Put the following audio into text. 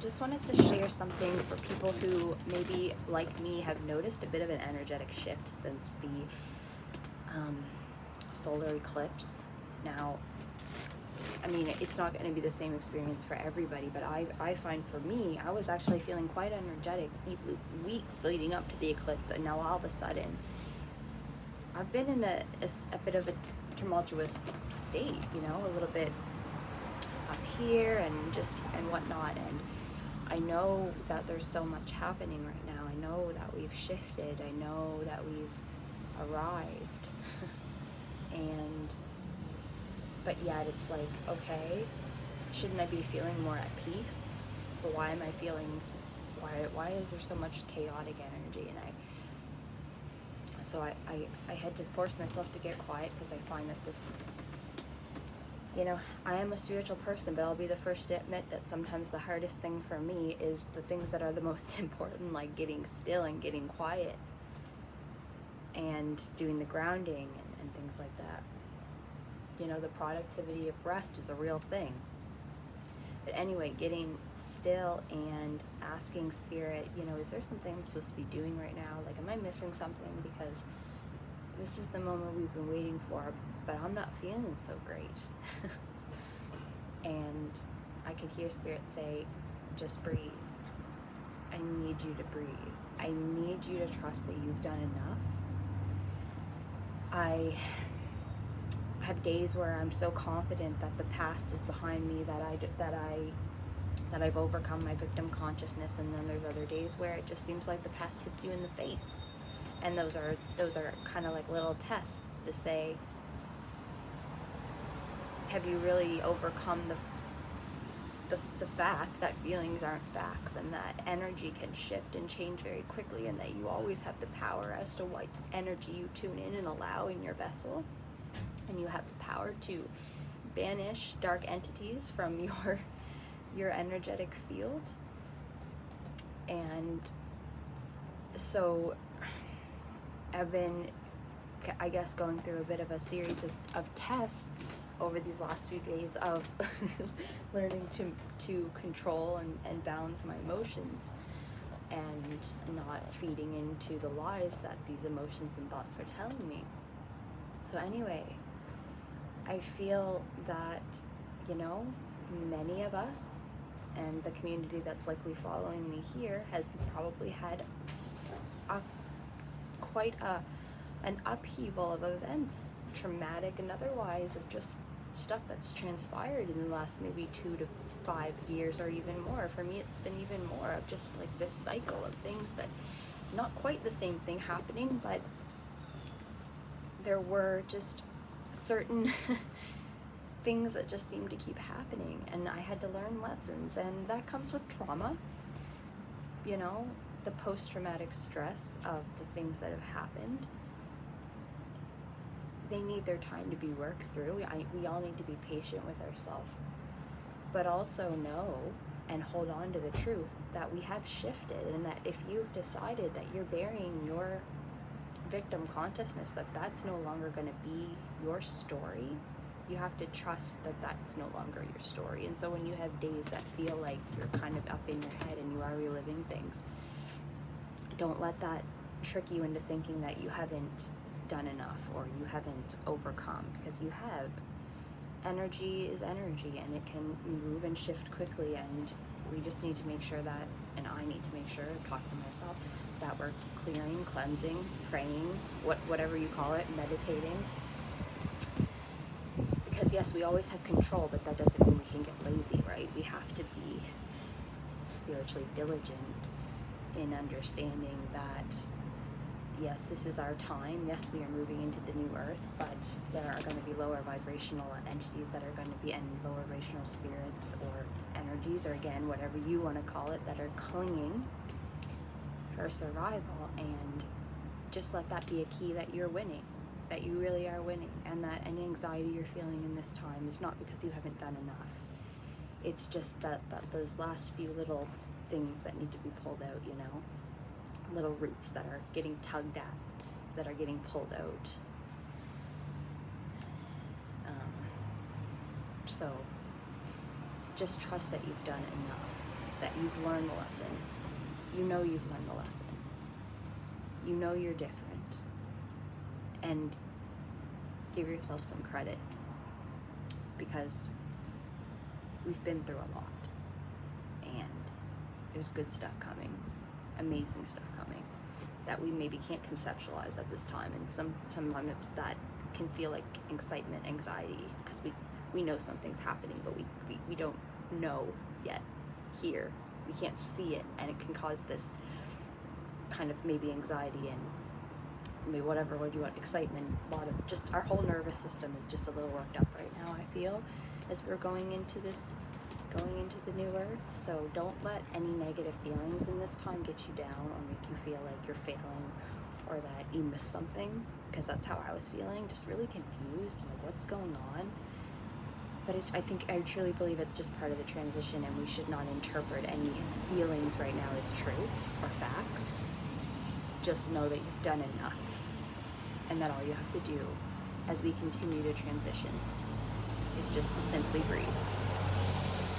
just wanted to share something for people who maybe, like me, have noticed a bit of an energetic shift since the solar eclipse. Now, I mean, it's not going to be the same experience for everybody, but I find for me, I was actually feeling quite energetic weeks leading up to the eclipse, and now all of a sudden, I've been in a bit of a tumultuous state, you know, a little bit up here and whatnot, and I know that there's so much happening right now. I know that we've shifted. I know that we've arrived. But yet it's like, okay, shouldn't I be feeling more at peace? But why am I feeling, why is there so much chaotic energy? And I had to force myself to get quiet, because I find that this is, you know, I am a spiritual person, but I'll be the first to admit that sometimes the hardest thing for me is the things that are the most important, like getting still and getting quiet and doing the grounding and things like that. You know, the productivity of rest is a real thing. But anyway, getting still and asking Spirit, you know, is there something I'm supposed to be doing right now? Like, am I missing something? Because this is the moment we've been waiting for, but I'm not feeling so great. And I could hear Spirit say, just breathe. I need you to breathe. I need you to trust that you've done enough. I have days where I'm so confident that the past is behind me, that I've overcome my victim consciousness, and then there's other days where it just seems like the past hits you in the face. And those are kind of like little tests to say, have you really overcome the fact that feelings aren't facts, and that energy can shift and change very quickly, and that you always have the power as to what energy you tune in and allow in your vessel, and you have the power to banish dark entities from your energetic field. And so I've been, I guess, going through a bit of a series of tests over these last few days of learning to control and balance my emotions, and not feeding into the lies that these emotions and thoughts are telling me. So anyway, I feel that, you know, many of us, and the community that's likely following me here, has probably had quite an upheaval of events, traumatic and otherwise, of just stuff that's transpired in the last maybe 2 to 5 years, or even more. For me, it's been even more of just like this cycle of things that, not quite the same thing happening, but there were just certain things that just seemed to keep happening, and I had to learn lessons, and that comes with trauma, you know, the post-traumatic stress of the things that have happened. They need their time to be worked through. We all need to be patient with ourselves, but also know and hold on to the truth that we have shifted, and that if you've decided that you're burying your victim consciousness, that that's no longer going to be your story, you have to trust that that's no longer your story. And so when you have days that feel like you're kind of up in your head and you are reliving things, don't let that trick you into thinking that you haven't done enough or you haven't overcome, because you have. Energy is energy, and it can move and shift quickly, and we just need to make sure that, and I need to make sure, talk to myself, that we're clearing, cleansing, praying, whatever you call it, meditating. Because yes, we always have control, but that doesn't mean we can get lazy, right? We have to be spiritually diligent in understanding that, yes, this is our time. Yes, we are moving into the new earth, but there are going to be lower vibrational entities that are going to be, and lower vibrational spirits or energies, or again, whatever you want to call it, that are clinging for survival. And just let that be a key that you're winning, that you really are winning, and that any anxiety you're feeling in this time is not because you haven't done enough. It's just that those last few little things that need to be pulled out, you know, little roots that are getting tugged at, that are getting pulled out. So just trust that you've done enough. that you've learned the lesson. You know you've learned the lesson. You know you're different. And give yourself some credit, because we've been through a lot, and there's good stuff coming, amazing stuff coming, that we maybe can't conceptualize at this time, and sometimes that can feel like excitement, anxiety, because we know something's happening, but we don't know yet here. We can't see it, and it can cause this kind of maybe anxiety and maybe whatever word you want, excitement, a lot of just our whole nervous system is just a little worked up right now, I feel, as we're going into the new earth. So don't let any negative feelings in this time get you down or make you feel like you're failing or that you missed something, because that's how I was feeling, just really confused, like what's going on. But I truly believe it's just part of the transition, and we should not interpret any feelings right now as truth or facts. Just know that you've done enough, and that all you have to do as we continue to transition is just to simply breathe.